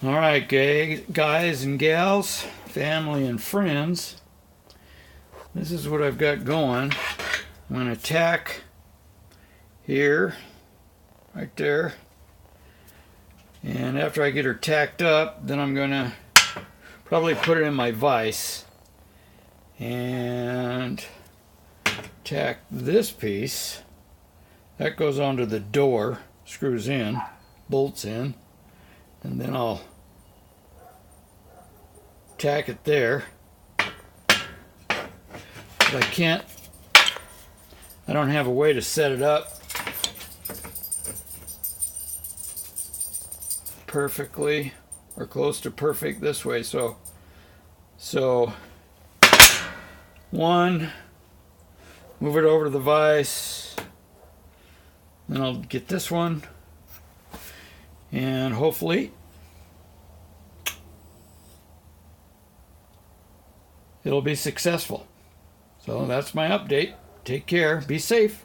Alright, guys and gals, family and friends, this is what I've got going. I'm going to tack here, right there, and after I get her tacked up, then I'm going to probably put it in my vise and tack this piece. That goes onto the door, screws in, bolts in, and then I'll tack it there. But I don't have a way to set it up perfectly or close to perfect this way. So one, move it over to the vise, then I'll get this one, and hopefully it'll be successful. So that's my update. Take care. Be safe.